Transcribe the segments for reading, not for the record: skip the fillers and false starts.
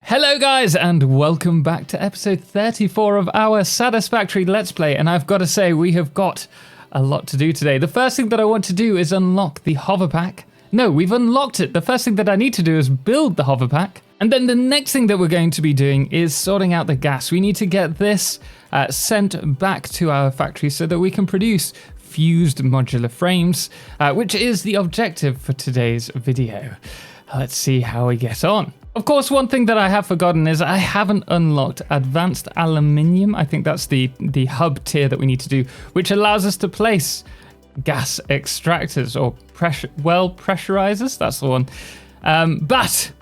Hello guys, and welcome back to episode 34 of our Satisfactory Let's Play, and I've got to say we have got a lot to do today. The first thing that I want to do is unlock the hover pack. No, we've unlocked it. The first thing that I need to do is build the hover pack, and then the next thing that we're going to be doing is sorting out the gas. We need to get this sent back to our factory so that we can produce fused modular frames, which is the objective for today's video. Let's see how we get on. Of course, one thing that I have forgotten is I haven't unlocked advanced aluminium. I think that's the hub tier that we need to do, which allows us to place gas extractors or pressurizers. That's the one. But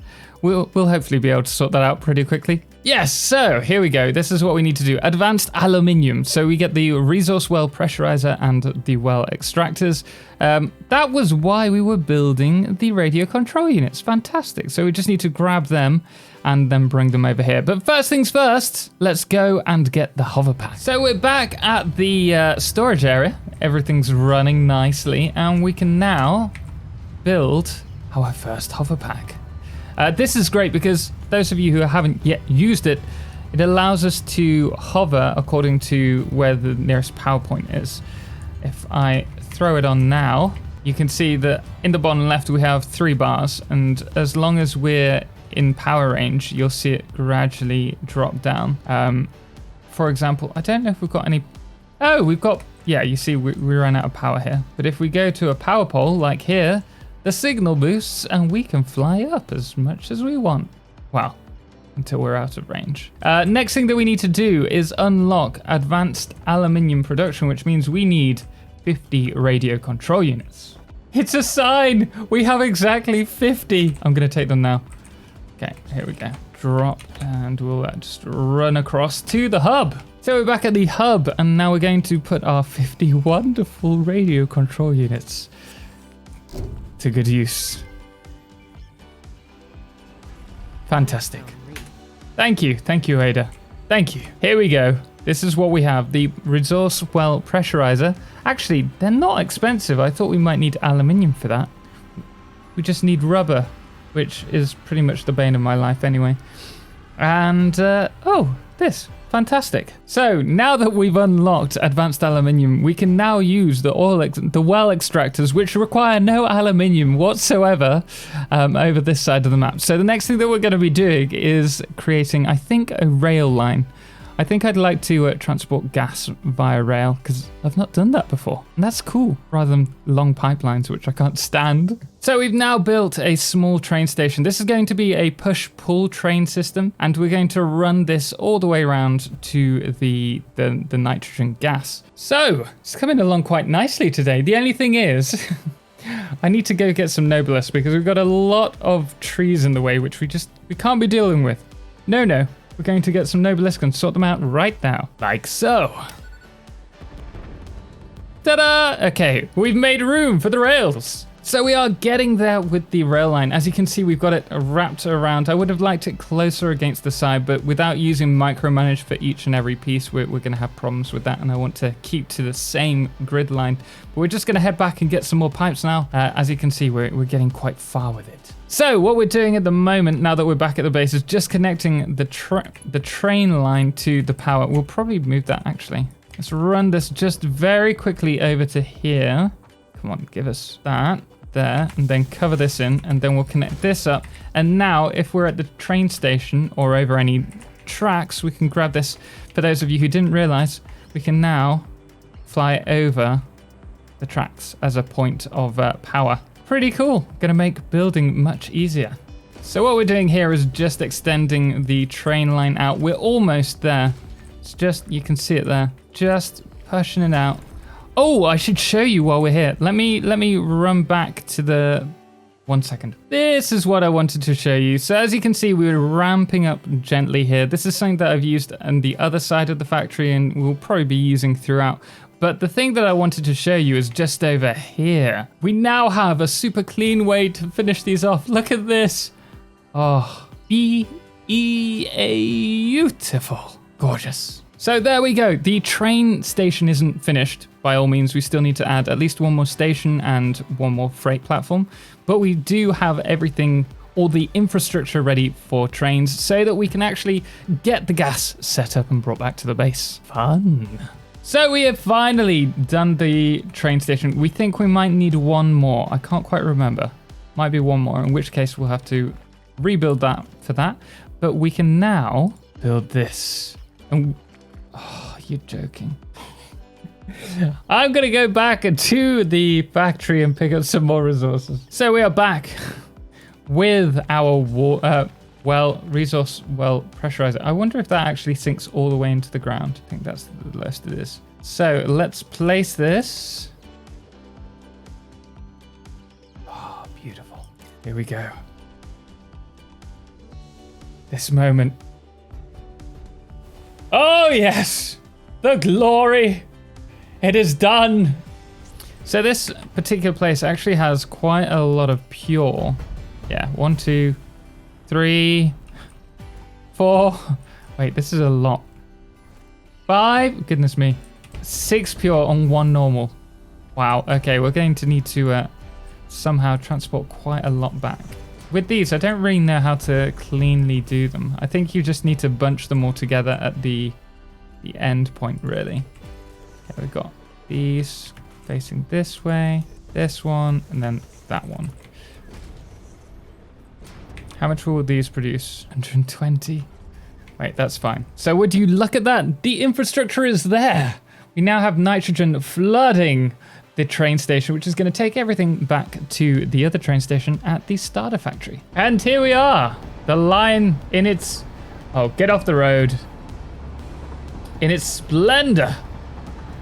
we'll hopefully be able to sort that out pretty quickly. Yes, so here we go. This is what we need to do. Advanced aluminium. So we get the resource well pressurizer and the well extractors. That was why we were building the radio control units. Fantastic. So we just need to grab them and then bring them over here. But first things first, let's go and get the hover pack. So we're back at the storage area. Everything's running nicely, and we can now build our first hover pack. This is great because those of you who haven't yet used it, it allows us to hover according to where the nearest power point is. If I throw it on now, you can see that in the bottom left we have 3 bars, and as long as we're in power range, you'll see it gradually drop down. For example, I don't know if we've got any... Oh, we've got... Yeah, you see we ran out of power here. But if we go to a power pole like here, the signal boosts and we can fly up as much as we want. Well, until we're out of range. Next thing that we need to do is unlock advanced aluminium production, which means we need 50 radio control units. It's a sign! We have exactly 50. I'm going to take them now. Okay, here we go. Drop, and we'll just run across to the hub. So we're back at the hub, and now we're going to put our 50 wonderful radio control units to good use. Fantastic. Thank you, Ada. Thank you. Here we go. This is what we have, the resource well pressurizer. Actually, they're not expensive. I thought we might need aluminium for that. We just need rubber, which is pretty much the bane of my life anyway. And, oh, this. Fantastic. So now that we've unlocked advanced aluminium, we can now use the well extractors, which require no aluminium whatsoever, over this side of the map. So the next thing that we're going to be doing is creating, I think, a rail line. I think I'd like to transport gas via rail, because I've not done that before. And that's cool, rather than long pipelines, which I can't stand. So we've now built a small train station. This is going to be a push-pull train system, and we're going to run this all the way around to the nitrogen gas. So it's coming along quite nicely today. The only thing is, I need to go get some Nobilis, because we've got a lot of trees in the way, which we can't be dealing with. No. We're going to get some Nobilis and sort them out right now. Like so. Ta-da! Okay, we've made room for the rails. So we are getting there with the rail line. As you can see, we've got it wrapped around. I would have liked it closer against the side, but without using micromanage for each and every piece, we're going to have problems with that, and I want to keep to the same grid line. But we're just going to head back and get some more pipes now. As you can see, we're getting quite far with it. So what we're doing at the moment, now that we're back at the base, is just connecting the train line to the power. We'll probably move that, actually. Let's run this just very quickly over to here. Come on, give us that. There, and then cover this in, and then we'll connect this up. And now, if we're at the train station or over any tracks, we can grab this. For those of you who didn't realize, we can now fly over the tracks as a point of power. Pretty cool. Gonna make building much easier. So what we're doing here is just extending the train line out. We're almost there. It's just, you can see it there, just pushing it out. Oh, I should show you while we're here. Let me run back to the... 1 second. This is what I wanted to show you. So as you can see, we're ramping up gently here. This is something that I've used on the other side of the factory and we'll probably be using throughout. But the thing that I wanted to show you is just over here. We now have a super clean way to finish these off. Look at this. Oh, beautiful. Gorgeous. So there we go. The train station isn't finished. By all means, we still need to add at least one more station and one more freight platform. But we do have everything all the infrastructure ready for trains so that we can actually get the gas set up and brought back to the base. Fun. So we have finally done the train station. We think we might need one more. I can't quite remember. Might be one more, in which case we'll have to rebuild that for that. But we can now build this. And oh, you're joking. I'm going to go back to the factory and pick up some more resources. So we are back with our resource well pressurizer. I wonder if that actually sinks all the way into the ground. I think that's the lowest it is. So let's place this. Oh, beautiful. Here we go. This moment. Oh yes, the glory. It is done. So this particular place actually has quite a lot of pure. Yeah, 1, 2, 3, 4. Wait, this is a lot. 5, goodness me. 6 pure on 1 normal. Wow, okay, we're going to need to somehow transport quite a lot back. With these, I don't really know how to cleanly do them. I think you just need to bunch them all together at the end point, really. Okay, we've got these facing this way, this one, and then that one. How much will these produce? 120. Wait, that's fine. So would you look at that? The infrastructure is there. We now have nitrogen flooding the train station, which is going to take everything back to the other train station at the starter factory. And here we are. The line in its... Oh, get off the road. In its splendor.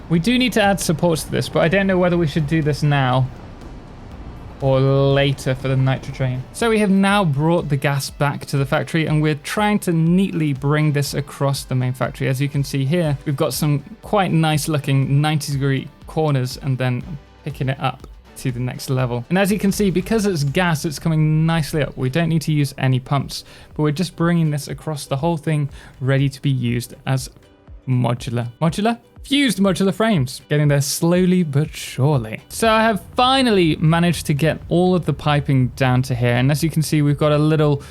We do need to add supports to this, but I don't know whether we should do this now or later for the nitro train. So we have now brought the gas back to the factory, and we're trying to neatly bring this across the main factory. As you can see here, we've got some quite nice looking 90-degree corners and then picking it up to the next level. And as you can see, because it's gas, it's coming nicely up. We don't need to use any pumps, but we're just bringing this across the whole thing, ready to be used as fused modular frames, getting there slowly but surely. So I have finally managed to get all of the piping down to here, and as you can see, we've got a little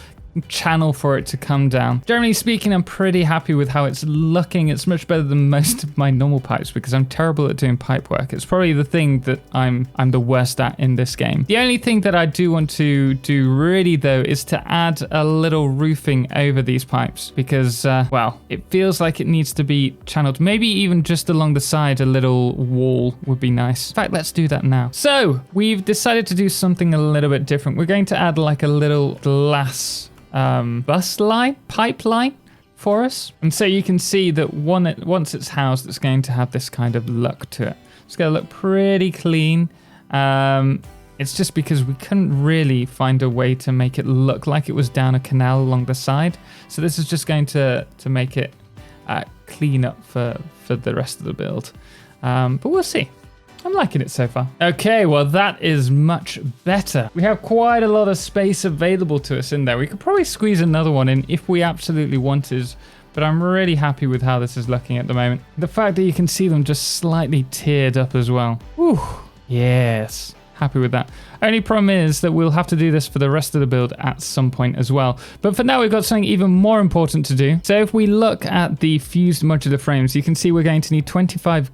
channel for it to come down. Generally speaking, I'm pretty happy with how it's looking. It's much better than most of my normal pipes because I'm terrible at doing pipe work. It's probably the thing that I'm the worst at in this game. The only thing that I do want to do really though is to add a little roofing over these pipes because, well, it feels like it needs to be channeled. Maybe even just along the side, a little wall would be nice. In fact, let's do that now. So we've decided to do something a little bit different. We're going to add like a little glass pipeline for us. And so you can see that once it's housed, it's going to have this kind of look to it. It's going to look pretty clean. It's just because we couldn't really find a way to make it look like it was down a canal along the side. So this is just going to make it clean up for the rest of the build. But we'll see. I'm liking it so far. Okay, well, that is much better. We have quite a lot of space available to us in there. We could probably squeeze another one in if we absolutely wanted, but I'm really happy with how this is looking at the moment. The fact that you can see them just slightly tiered up as well. Whew, yes, happy with that. Only problem is that we'll have to do this for the rest of the build at some point as well. But for now, we've got something even more important to do. So if we look at the fused modular frames, you can see we're going to need 25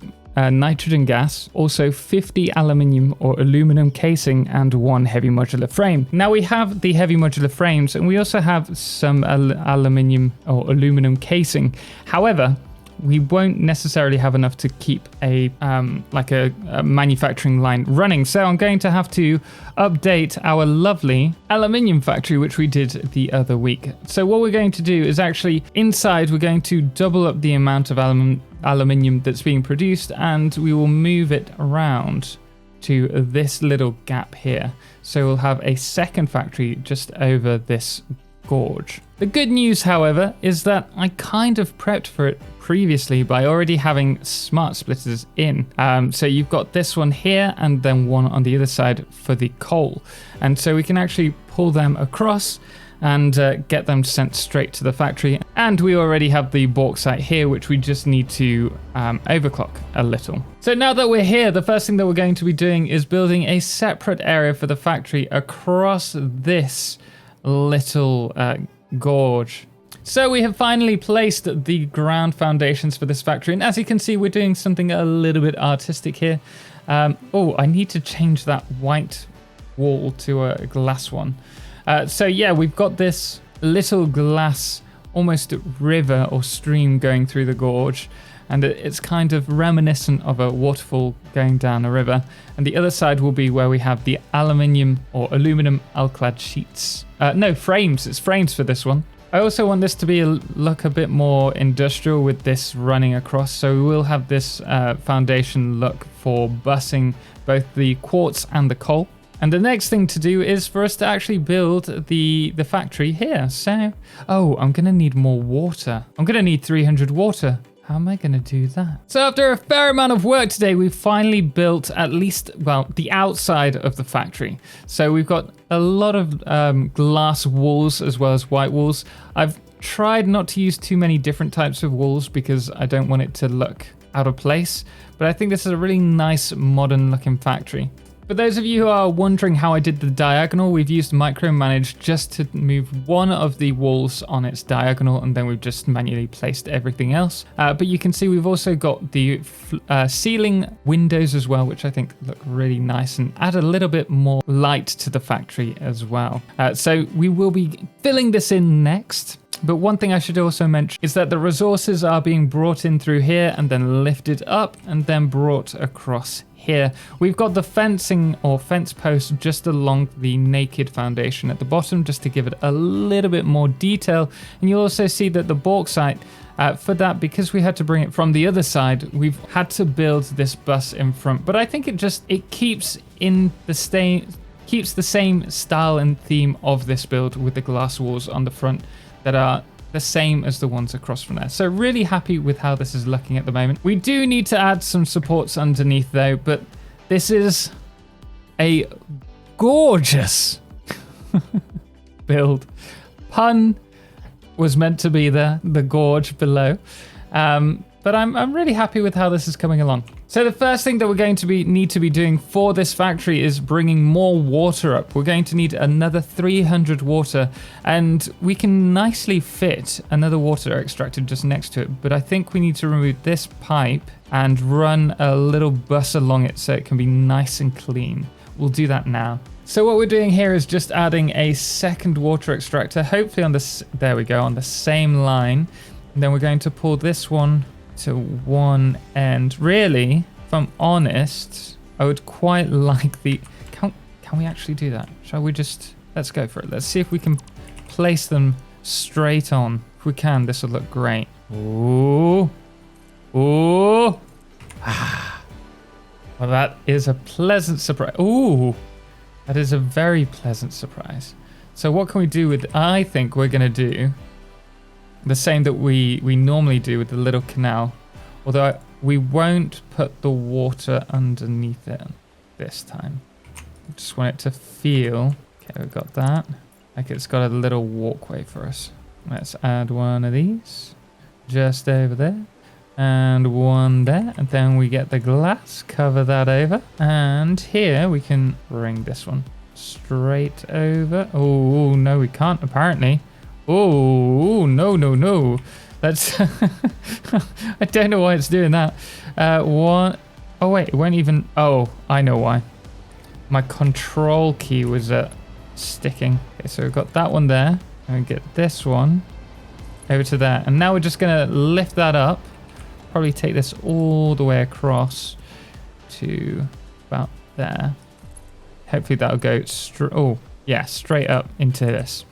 nitrogen gas, also 50 aluminium or aluminum casing, and 1 heavy modular frame. Now we have the heavy modular frames, and we also have some aluminium or aluminum casing. However, we won't necessarily have enough to keep a manufacturing line running. So I'm going to have to update our lovely aluminium factory, which we did the other week. So what we're going to do is actually inside, we're going to double up the amount of aluminium that's being produced, and we will move it around to this little gap here. So we'll have a second factory just over this gorge. The good news, however, is that I kind of prepped for it previously by already having smart splitters in. So you've got this one here and then one on the other side for the coal. And so we can actually pull them across and get them sent straight to the factory. And we already have the bauxite here, which we just need to overclock a little. So now that we're here, the first thing that we're going to be doing is building a separate area for the factory across this little gorge. So we have finally placed the ground foundations for this factory. And as you can see, we're doing something a little bit artistic here. Oh, I need to change that white wall to a glass one. So yeah, we've got this little glass, almost river or stream going through the gorge. And it's kind of reminiscent of a waterfall going down a river. And the other side will be where we have the aluminium or aluminum alclad sheets. No, frames. It's frames for this one. I also want this to be look a bit more industrial with this running across. So we will have this foundation look for bussing both the quartz and the coal. And the next thing to do is for us to actually build the factory here. So, oh, I'm going to need more water. I'm going to need 300 water. How am I going to do that? So after a fair amount of work today, we've finally built at least, well, the outside of the factory. So we've got a lot of glass walls as well as white walls. I've tried not to use too many different types of walls because I don't want it to look out of place. But I think this is a really nice modern looking factory. For those of you who are wondering how I did the diagonal, we've used micromanage just to move one of the walls on its diagonal, and then we've just manually placed everything else. But you can see we've also got the ceiling windows as well, which I think look really nice and add a little bit more light to the factory as well. So we will be filling this in next. But one thing I should also mention is that the resources are being brought in through here and then lifted up and then brought across here. We've got the fencing or fence post just along the naked foundation at the bottom just to give it a little bit more detail. And you'll also see that the bauxite, for that, because we had to bring it from the other side, we've had to build this bus in front. But I think it keeps the same style and theme of this build with the glass walls on the front that are the same as the ones across from there. So really happy with how this is looking at the moment. We do need to add some supports underneath though, but this is a gorgeous build. Pun was meant to be the gorge below. But I'm really happy with how this is coming along. So the first thing that we're going to need to be doing for this factory is bringing more water up. We're going to need another 300 water, and we can nicely fit another water extractor just next to it. But I think we need to remove this pipe and run a little bus along it so it can be nice and clean. We'll do that now. So what we're doing here is just adding a second water extractor, hopefully on this, there we go, on the same line. And then we're going to pull this one to one end. Really, if I'm honest, I would quite like the... Can we actually do that? Shall we just... Let's go for it. Let's see if we can place them straight on. If we can, this will look great. Ooh. Ooh. Ah. Well, that is a pleasant surprise. Ooh. That is a very pleasant surprise. So what can we do with... I think we're going to do the same that we normally do with the little canal, although we won't put the water underneath it this time. I just want it to feel, okay, we've got that, like it's got a little walkway for us. Let's add one of these just over there and one there, and then we get the glass, cover that over, and here we can bring this one straight over. Oh no, we can't apparently. Oh, no. That's... I don't know why it's doing that. One... Oh, wait, it won't even... Oh, I know why. My control key was sticking. Okay, so we've got that one there. And we get this one over to there. And now we're just going to lift that up. Probably take this all the way across to about there. Hopefully that'll go straight up into this.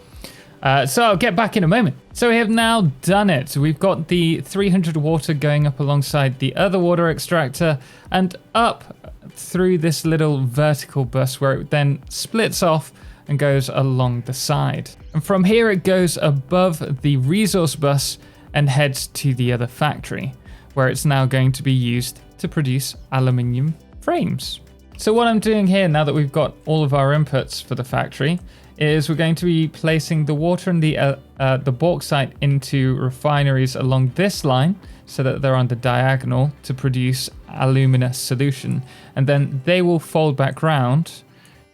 So I'll get back in a moment. So we have now done it. We've got the 300 water going up alongside the other water extractor and up through this little vertical bus where it then splits off and goes along the side. And from here it goes above the resource bus and heads to the other factory, where it's now going to be used to produce aluminium frames. So what I'm doing here now that we've got all of our inputs for the factory is we're going to be placing the water and the bauxite into refineries along this line so that they're on the diagonal to produce alumina solution. And then they will fold back round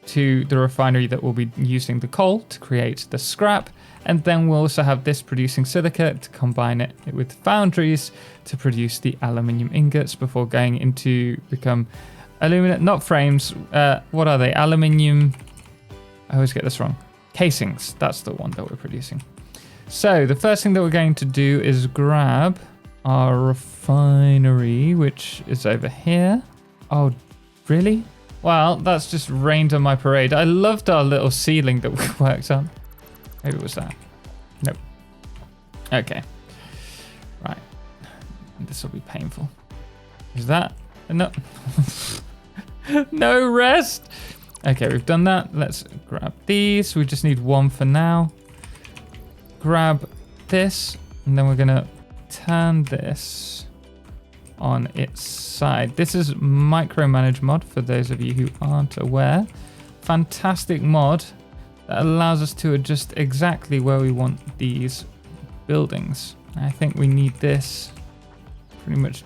to the refinery that will be using the coal to create the scrap. And then we'll also have this producing silica to combine it with foundries to produce the aluminium ingots before going into become aluminum, not frames. What are they? Aluminium. I always get this wrong. Casings. That's the one that we're producing. So the first thing that we're going to do is grab our refinery, which is over here. Oh, really? Well, that's just rained on my parade. I loved our little ceiling that we worked on. Maybe it was that. Nope. Okay. Right. This will be painful. Is that? No. No rest. Okay, we've done that. Let's grab these. We just need one for now. Grab this. And then we're going to turn this on its side. This is micromanage mod for those of you who aren't aware. Fantastic mod. That allows us to adjust exactly where we want these buildings. I think we need this pretty much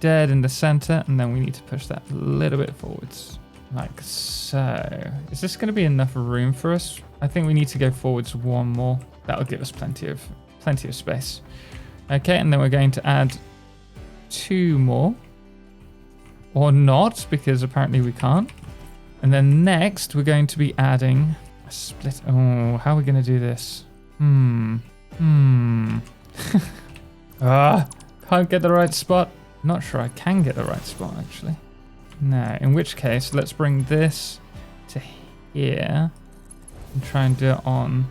dead in the center, and then we need to push that a little bit forwards, like so. Is this going to be enough room for us? I think we need to go forwards one more. That'll give us plenty of space. Okay, and then we're going to add 2 more, or not, because apparently we can't. And then next we're going to be adding split. Oh, how are we going to do this? Can't get the right spot. Not sure I can get the right spot, actually. No, in which case, let's bring this to here and try and do it on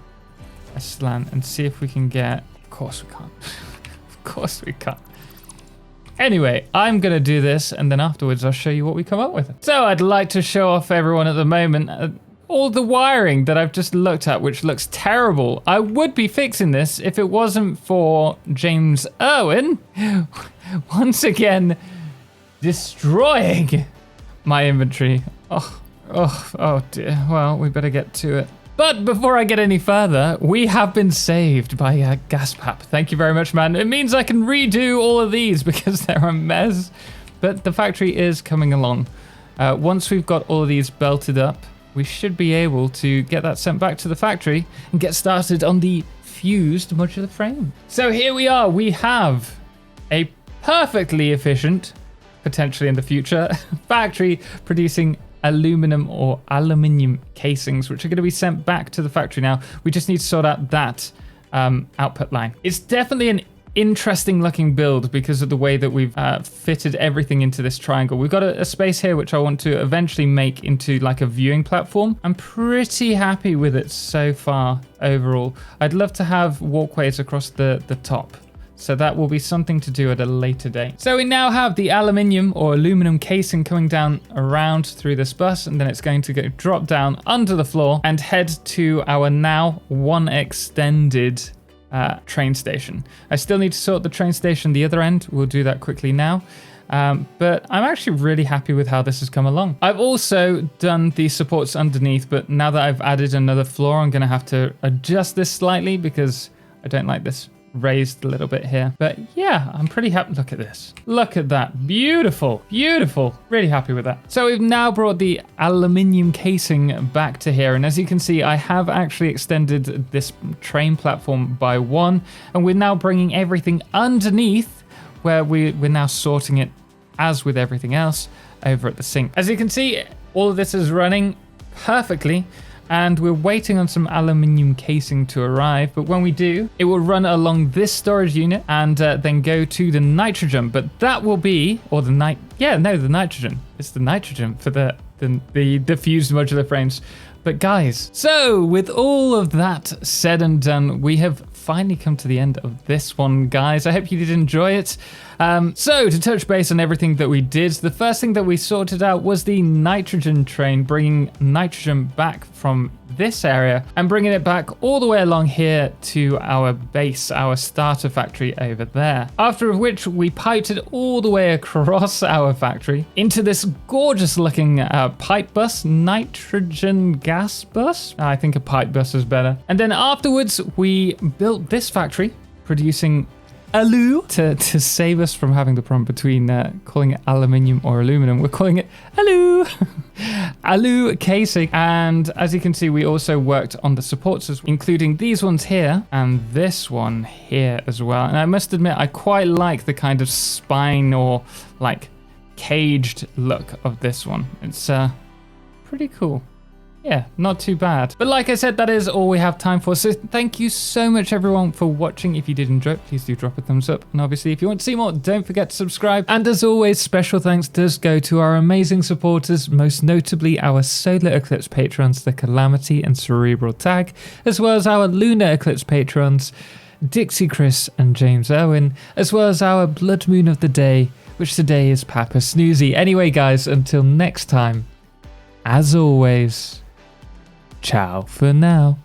a slant and see if we can get... Of course we can't. Of course we can't. Anyway, I'm going to do this, and then afterwards I'll show you what we come up with. So I'd like to show off everyone at the moment all the wiring that I've just looked at, which looks terrible. I would be fixing this if it wasn't for James Irwin once again destroying my inventory. Oh dear. Well, we better get to it. But before I get any further, we have been saved by Gaspap. Thank you very much, man. It means I can redo all of these because they're a mess. But the factory is coming along. Once we've got all of these belted up, we should be able to get that sent back to the factory and get started on the fused modular frame. So here we are. We have a perfectly efficient, potentially in the future, factory producing aluminum or aluminium casings, which are going to be sent back to the factory now. We just need to sort out that output line. It's definitely an interesting looking build because of the way that we've fitted everything into this triangle. We've got a space here which I want to eventually make into like a viewing platform. I'm pretty happy with it so far overall. I'd love to have walkways across the top. So that will be something to do at a later date. So we now have the aluminium or aluminum casing coming down around through this bus, and then it's going to go drop down under the floor and head to our now one extended train station. I still need to sort the train station the other end. We'll do that quickly now. But I'm actually really happy with how this has come along. I've also done the supports underneath, but now that I've added another floor, I'm going to have to adjust this slightly because I don't like this raised a little bit here. But yeah, I'm pretty happy. Look at this. Look at that. Beautiful. Beautiful. Really happy with that. So we've now brought the aluminium casing back to here. And as you can see, I have actually extended this train platform by 1. And we're now bringing everything underneath where we're now sorting it as with everything else over at the sink. As you can see, all of this is running perfectly. And we're waiting on some aluminium casing to arrive. But when we do, it will run along this storage unit and then go to the nitrogen. But that will be, or the the nitrogen. It's the nitrogen for the fused modular frames. But guys, so with all of that said and done, we have finally come to the end of this one, guys. I hope you did enjoy it. So to touch base on everything that we did, the first thing that we sorted out was the nitrogen train, bringing nitrogen back from this area and bringing it back all the way along here to our base, our starter factory over there. After which we piped it all the way across our factory into this gorgeous looking pipe bus, nitrogen gas bus. I think a pipe bus is better. And then afterwards we built this factory producing alu to save us from having the problem between calling it aluminium or aluminum. We're calling it alu. Alu casing. And as you can see, we also worked on the supports, including these ones here and this one here as well. And I must admit, I quite like the kind of spine or like caged look of this one. It's pretty cool. Yeah, not too bad. But like I said, that is all we have time for. So thank you so much, everyone, for watching. If you did enjoy it, please do drop a thumbs up. And obviously, if you want to see more, don't forget to subscribe. And as always, special thanks does go to our amazing supporters, most notably our Solar Eclipse patrons, the Calamity and Cerebral Tag, as well as our Lunar Eclipse patrons, Dixie Chris and James Irwin, as well as our Blood Moon of the Day, which today is Papa Snoozy. Anyway, guys, until next time, as always, ciao for now.